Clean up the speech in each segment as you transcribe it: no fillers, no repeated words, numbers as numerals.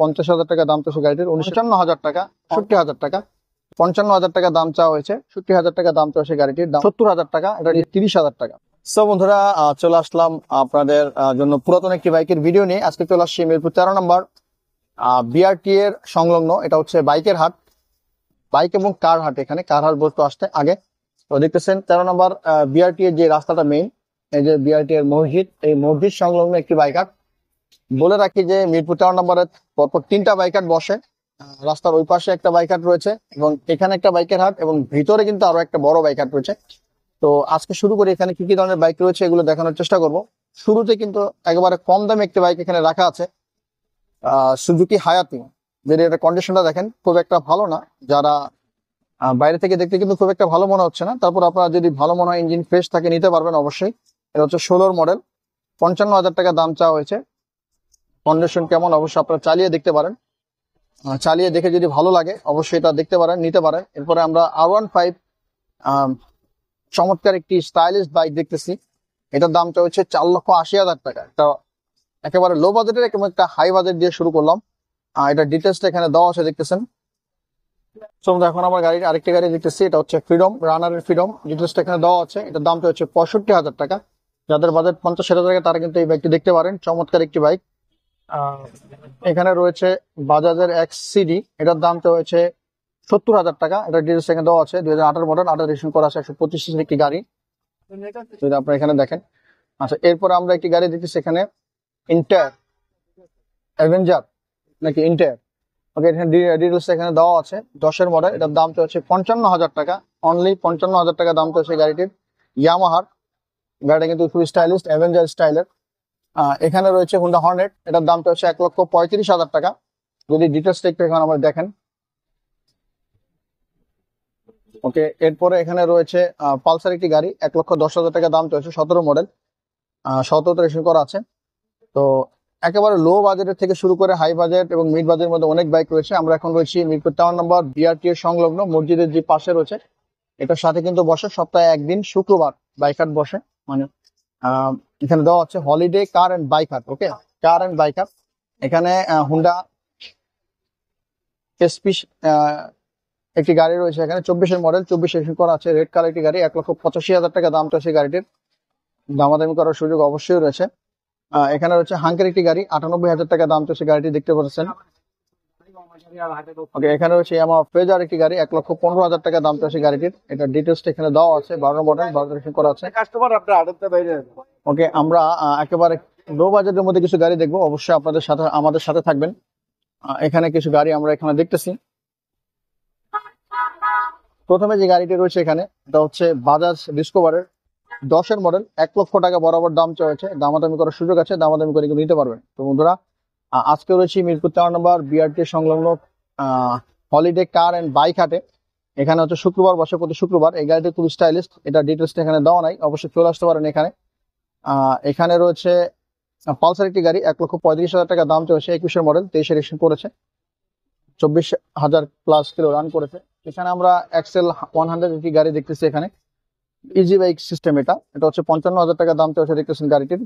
50,000 টাকা দাম চাওয়া গাড়িটির, 55,000 টাকা, 60,000 টাকা, 55,000 টাকা দাম চাওয়া হয়েছে, 60,000 টাকা দাম চাওয়া গাড়িটির দাম, 70,000 টাকা, এটা 30,000 টাকা। সো বন্ধুরা, চলে আসলাম আপনাদের জন্য পুরাতন একটি বাইকের ভিডিও নিয়ে। আজকে চলে আসছি মিরপুর 13 নম্বর বিআরটি এর সংলগ্ন, এটা হচ্ছে বাইকের হাট, বাইক এবং কার হাট। এখানে কার হাট বলতে আসতে আগে তো দেখতেছেন 13 নম্বর বিআরটি এর যে রাস্তাটা মেইন, এই যে বিআরটি এর মসজিদ, এই মসজিদ সংলগ্ন একটি বাইক হাট। বলে রাখি যে মিরপুর 13 নম্বরে পরপর 3টা বাইক হাট বসে। রাস্তার ওই পাশে একটা বাইক হাট রয়েছে এবং এখানে একটা বাইকের হাট, এবং ভিতরে কিন্তু আরো একটা বড় বাইক হাট রয়েছে। তো আজকে শুরু করি, এখানে কি কি ধরনের বাইক রয়েছে এগুলো দেখানোর চেষ্টা করব। শুরুতে কিন্তু একেবারে কম দামে একটি বাইক এখানে রাখা আছে, সুজুকি হায়াতি, যদি এটা কন্ডিশনটা দেখেন খুব একটা ভালো না। যারা বাইরে থেকে দেখতে কিন্তু খুব একটা ভালো মনে হচ্ছে না, তারপর আপনারা যদি ভালো মনে হয়, ইঞ্জিন ফ্রেশ থাকে, নিতে পারবেন অবশ্যই। এটা হচ্ছে 16 মডেল, 55,000 টাকা দাম চাওয়া হয়েছে। কন্ডিশন কেমন অবশ্যই আপনারা চালিয়ে দেখতে পারেন, চালিয়ে দেখে যদি ভালো লাগে অবশ্যই এটা দেখতে পারেন, নিতে পারেন। এরপরে আমরা R15 চমৎকার একটি স্টাইলিশ বাইক দেখতেছি, এটার দামটা হচ্ছে 4,80,000 টাকা। এটা একেবারে লো বাজেটের এবং একটা হাই বাজেট দিয়ে শুরু করলাম। এটা ডিটেলসটা এখানে দেওয়া আছে, দেখতেছেন। এখন আমার গাড়ির আরেকটি গাড়ি দেখতেছি, এটা হচ্ছে ফ্রিডম, রানারের ফ্রিডম, ডিটেলসটা এখানে দেওয়া আছে। এটার দামটা হচ্ছে 65,000 টাকা। যাদের বাজেট 50,000 টাকা তারা কিন্তু এই বাইকটি দেখতে পারেন, চমৎকার একটি বাইক। এখানে রয়েছে বাজাজের XCD, এটার দামটা হয়েছে 70,000 টাকা। এটা ডিটেলস এখানে দেওয়া আছে, 2018 মডেল, 18 রেজিস্ট্রেশন করা আছে, 125 সিসির একটি গাড়ি, যদি আপনারা এখানে দেখেন। আচ্ছা, এরপরে আমরা একটি গাড়ি দেখতেছি এখানে, ইন্টার অ্যাভেঞ্জার নাকি ইন্টার, ওকে, এখানে ডিটেলস এখানে দেওয়া আছে, 10-এর মডেল। এটার দামটা হচ্ছে 55,000 টাকা, অনলি 55,000 টাকা দামটা হচ্ছে গাড়িটির। ইয়ামাহার গাড়িটা কিন্তু খুব স্টাইলিশ, অ্যাভেঞ্জার স্টাইলের। এখানে রয়েছে হুন্ডা হর্নেট, এটার দামটা হচ্ছে 1,35,000 টাকা। যদি ডিটেলসটা একটু এখানে আমরা দেখেন, ওকে। এরপরে এখানে রয়েছে পালসার একটি গাড়ি, 1,10,000 টাকা দাম চলছে, 17 মডেল, 17 রেজিস্ট্রেশন করা আছে। তো একেবারে লো বাজেটের থেকে শুরু করে হাই বাজেট এবং মিড বাজেটের মধ্যে অনেক বাইক রয়েছে। আমরা এখন রয়েছি মিরপুর 13 নম্বর বিআরটি এর সংলগ্ন মসজিদের যে পাশে রয়েছে, এটার সাথে কিন্তু বসে সপ্তাহে একদিন শুক্রবার বাইক হাট বসে। মানে এখানে দেওয়া হচ্ছে হলিডে কার এন্ড বাইক হাট, ওকে, কার এন্ড বাইক হাট। এখানে হুন্ডা এসপি একটি গাড়ি রয়েছে এখানে, 24-এর মডেল, 24 রেজিস্ট্রেশন করা আছে, রেড কালার একটি গাড়ি, 1,85,000 টাকা দাম চলছে গাড়িটির। দামাদামি করার সুযোগ অবশ্যই রয়েছে। এখানে রয়েছে হাঙ্কের একটি গাড়ি, 98,000 টাকা দাম চলছে গাড়িটি, দেখতে পাচ্ছেন। ওকে, এখানে রয়েছে ইয়ামাহা ফেজার একটি গাড়ি, 1,15,000 টাকা দাম চলছে গাড়িটির। এটা ডিটেলসটা এখানে দেওয়া আছে, 12 মডেল, 12 রেজিস্ট্রেশন করা আছে। ওকে, আমরা একেবারে লো বাজেটের মধ্যে কিছু গাড়ি দেখবো, অবশ্যই আপনাদের সাথে আমাদের সাথে থাকবেন। এখানে কিছু গাড়ি আমরা এখানে দেখতেছি। প্রথমে যে গাড়িটি রয়েছে এখানে, এটা হচ্ছে বাজাজ ডিসকভারের 10-এর মডেল, 1 লক্ষ টাকা বরাবর দাম চলছে, দামাদামি করার সুযোগ আছে, দামাদামি করে কিন্তু নিতে পারবেন। তো বন্ধুরা, আজকে রয়েছে মিরপুর 13 নম্বর বিআরটি সংলগ্ন হলিডে কার এন্ড বাইক হাটে। এখানে হচ্ছে শুক্রবার বসে, প্রতি শুক্রবার। এই গাড়িটি খুব স্টাইলিশ, এটা ডিটেলসটা এখানে দেওয়া নাই, অবশ্যই চলে আসতে পারেন এখানে। এখানে রয়েছে পালসার একটি গাড়ি, 1,35,000 টাকা দাম চলছে, 21-এর মডেল, 23 রেজিস্ট্রেশন করেছে, 24,000 প্লাস কিলো রান করেছে। এখানে আমরা এক্সেল 100 একটি গাড়ি দেখতেছি এখানে, ইজি বাইক সিস্টেম। এটা হচ্ছে 55,000 টাকা দাম চলছে, দেখতেছেন গাড়িটির।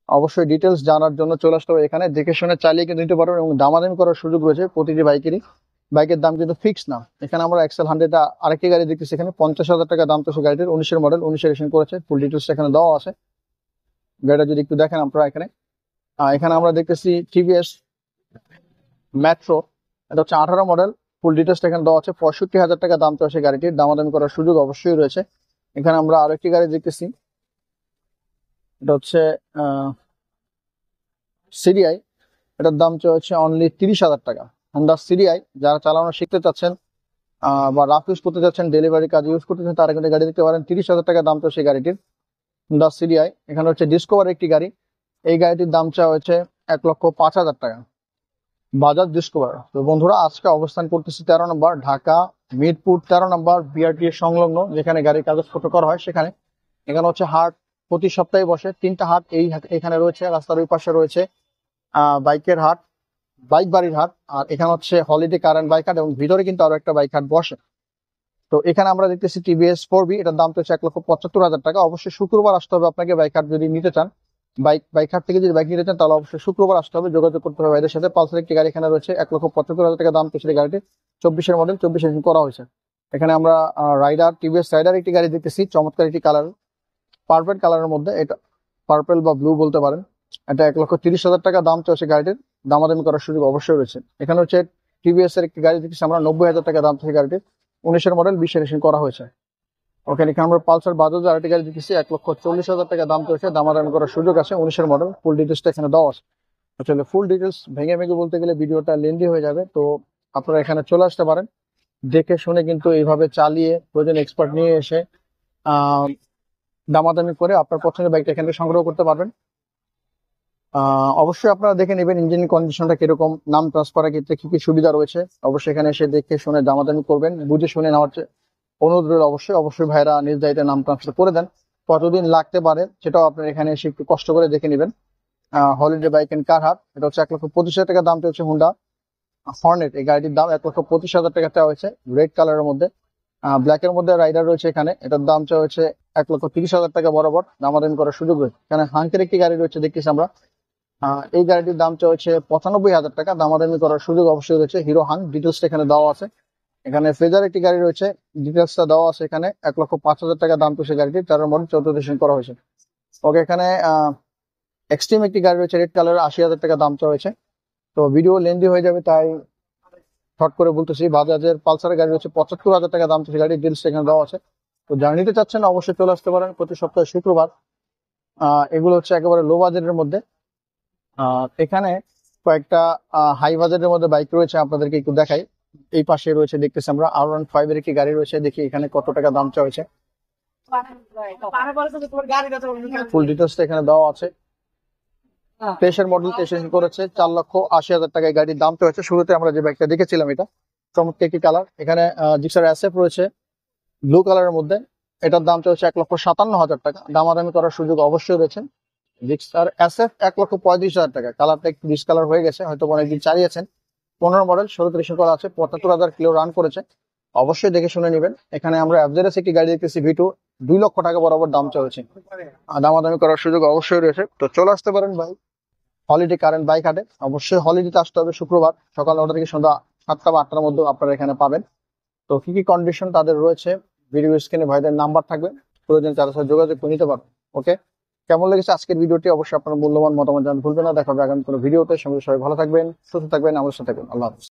অবশ্যই ডিটেলস জানার জন্য চলে আসতে হবে এখানে, দেখে শুনে চালিয়ে কিন্তু নিতে পারবেন এবং দামাদামি করার সুযোগ রয়েছে প্রতিটি বাইকেরই। বাইকের দাম কিন্তু ফিক্স না। এখানে আমরা এক্সেল 100 আরেকটি গাড়ি দেখতেছি এখানে, 50,000 টাকা দাম চলছে গাড়িটির, 19-এর মডেল, 19 রেজিস্ট্রেশন করেছে, ফুল ডিটেলস এখানে দেওয়া আছে। গাড়িটা যদি একটু দেখেন আপনারা এখানে। এখানে আমরা দেখতেছি টিভিএস মেট্রো, এটা হচ্ছে 18 মডেল, ফুল ডিটেলস এখানে দেওয়া আছে, 65,000 টাকা দাম চলছে গাড়িটির, দামাদামি করার সুযোগ অবশ্যই রয়েছে। এখানে আমরা আরেকটি গাড়ি দেখতেছি, এটা হচ্ছে সিডিআই, এটার দাম হচ্ছে অনলি 30,000 টাকা। হোন্ডা সিডিআই, যারা চালানো শিখতে চাচ্ছেন বা রাফ ইউজ করতে চাচ্ছেন, ডেলিভারি কাজ ইউজ করতে চাচ্ছেন, তারা কিন্তু গাড়ি দেখতে পারেন। 30,000 টাকা দাম চলছে গাড়িটির, হোন্ডা সিডিআই। এখানে হচ্ছে ডিসকভার একটি গাড়ি, এই গাড়িটির দাম হচ্ছে 1,05,000 টাকা, বাজাজ ডিসকভার। তো বন্ধুরা, আজকে অবস্থান করতেছি 13 নম্বর ঢাকা মিরপুর 13 নম্বর বিআরটি এর সংলগ্ন, যেখানে গাড়ির কাগজপত্র করা হয় সেখানে। এখানে হচ্ছে হাট প্রতি সপ্তাহে বসে, 3টা হাট এখানে রয়েছে। রাস্তার ওই পাশে রয়েছে বাইকের হাট, বাইক বাড়ির হাট, আর এখানে হচ্ছে হলিডে কার এন্ড বাইক হাট, এবং ভিতরে কিন্তু আরো একটা বাইক হাট বসে। তো এখানে আমরা দেখতেছি টিভিএস 4B, এটার দাম হচ্ছে 1,75,000 টাকা। অবশ্যই শুক্রবার আসতে হবে আপনাকে বাইক হাট যদি নিতে চান। বাইক হাট থেকে যদি বাইক নিতে চান তাহলে অবশ্যই শুক্রবার আসতে হবে, যোগাযোগ করতে হবে ভাইদের সাথে। পালসার একটি গাড়ি এখানে রয়েছে 1,75,000 টাকা দাম পেয়েছে গাড়িটি, 24-এর মডেল, 24 এর করা হয়েছে। এখানে আমরা রাইডার, টিভিএস রাইডার একটি গাড়ি দেখতেছি, চমৎকার একটি কালার, পার্পল কালারের মধ্যে, এটা পার্পল বা ব্লু বলতে পারেন। এটা 1,30,000 টাকা দাম চলছে গাড়িটির, দামাদামি করার সুযোগ অবশ্যই রয়েছে। এখানে হচ্ছে টিভিএস এর একটি গাড়ি দেখতেছি আমরা, 90,000 টাকা দাম চলছে গাড়িটির, 19-এর মডেল, 20 রেজিস্ট্রেশন করা হয়েছে। ওখানে এখানে আমরা পালসার বাজাজ আরেকটি গাড়ি দেখতেছি, 1,40,000 টাকা দাম চলছে, দামাদামি করার সুযোগ আছে, 19-এর মডেল। ফুল ডিটেলসটা এখানে দেওয়া আছে। আসলে ফুল ডিটেলস ভেঙে ভেঙে বলতে গেলে ভিডিওটা লেন্দি হয়ে যাবে, তো আপনারা এখানে চলে আসতে পারেন, দেখে শুনে কিন্তু এইভাবে চালিয়ে প্রয়োজন এক্সপার্ট নিয়ে এসে দামাদামি করে আপনার পছন্দের বাইকটা এখানে সংগ্রহ করতে পারবেন। অবশ্যই আপনারা দেখে নেবেন ইঞ্জিন কন্ডিশনটা কিরকম, নাম ট্রান্সফারের ক্ষেত্রে কি কি সুবিধা রয়েছে, অবশ্যই এখানে এসে দেখে শুনে দামাদামি করবেন, বুঝে শুনে নেওয়ার অনুরোধ রইল। অবশ্যই ভাইরা নিজ দায়িত্বে নাম ট্রান্সফার করে দেন, কতদিন লাগতে পারে সেটাও আপনার এখানে এসে একটু কষ্ট করে দেখে নেবেন। হলিডে বাইক এন্ড কার হাট, এটা হচ্ছে 1,25,000 টাকা দাম চলছে হুন্ডা হর্নেট, এই গাড়িটির দাম 1,25,000 টাকা চাওয়া হয়েছে, রেড কালারের মধ্যে, ব্ল্যাক এর মধ্যে রাইডার রয়েছে এখানে, এটার দাম চাওয়া হয়েছে 1,30,000 টাকা বরাবর, দামাদামি করার সুযোগ রয়েছে। এখানে হাঙ্কের একটি গাড়ি রয়েছে দেখতেছি আমরা, এই গাড়িটির দাম চাওয়া হচ্ছে 95,000 টাকা, দামাদামি করার সুযোগ অবশ্যই রয়েছে। হিরো হাং, ডিটেলসটা এখানে দেওয়া আছে। এখানে ফেজার একটি গাড়ি রয়েছে, ডিটেলসটা দেওয়া আছে এখানে, 1,05,000 টাকা দাম চলছে গাড়িটি, 13 মডেল, 14 রেজিস্ট্রেশন করা হয়েছে। ওকে, এখানে এক্সট্রিম একটি গাড়ি রয়েছে রেড কালারের, 80,000 টাকা দাম চাওয়া হয়েছে। তো ভিডিও লেন্দি হয়ে যাবে তাই শর্ট করে বলতেছি। বাজাজের পালসারের গাড়ি রয়েছে 75,000 টাকা দাম চলছে গাড়ি, ডিটেলস এখানে দেওয়া আছে। তো যারা নিতে চাচ্ছেন অবশ্যই চলে আসতে পারেন প্রতি সপ্তাহে শুক্রবার। এগুলো হচ্ছে একেবারে লো বাজেটের মধ্যে। এখানে কয়েকটা হাই বাজেটের মধ্যে বাইক রয়েছে, আপনাদেরকে একটু দেখাই। এই পাশে রয়েছে দেখতেছি আমরা R15 এর একটি গাড়ি রয়েছে, দেখি এখানে কত টাকা দাম চাইছে, ফুল ডিটেলসটা এখানে দেওয়া আছে। 23-এর মডেল, 23 করেছে, 4,80,000 টাকায় গাড়ির দাম চলেছে। শুরুতে আমরা যে বাইকটা দেখেছিলাম এটা চমৎকার একটি কালার। এখানে জিক্সার এসএফ রয়েছে ব্লু কালারের মধ্যে, এটার দাম চলছে 1,57,000 টাকা, দামাদামি করার সুযোগ অবশ্যই রয়েছে। জিক্সার এসএফ 1,35,000 টাকা, কালারটা একটু ডিস কালার হয়ে গেছে, হয়তো অনেকদিন চালিয়েছেন। 15 মডেল, 16 রেজিস্ট্রেশন করা আছে, 75,000 কিলো রান করেছে, অবশ্যই দেখে শুনে নেবেন। এখানে আমরা এফজেডএস একটি গাড়ি দেখতেছি V2, 2 লক্ষ টাকা বরাবর দাম চলছে, দামাদামি করার সুযোগ অবশ্যই রয়েছে। তো চলে আসতে পারেন ভাই হলিডে কারেন্ট বাইক হাটে। অবশ্যই হলিডেতে আসতে হবে শুক্রবার সকাল 9টা থেকে সন্ধ্যা 7টা বা 8টার মধ্যে আপনারা এখানে পাবেন। তো কি কি কন্ডিশন তাদের রয়েছে, ভিডিও স্ক্রিনে ভাইদের নাম্বার থাকবে, প্রয়োজন তাদের সাথে যোগাযোগ করে নিতে পারবেন। ওকে, কেমন লেগেছে আজকের ভিডিওটি অবশ্যই আপনার মূল্যবান মতামত জানাতে ভুলবেন না। দেখা হবে আগামী কোনো ভিডিওতে। সবাই ভালো থাকবেন, সুস্থ থাকবেন, আমাদের সাথে থাকবেন। আল্লাহ হাফেজ।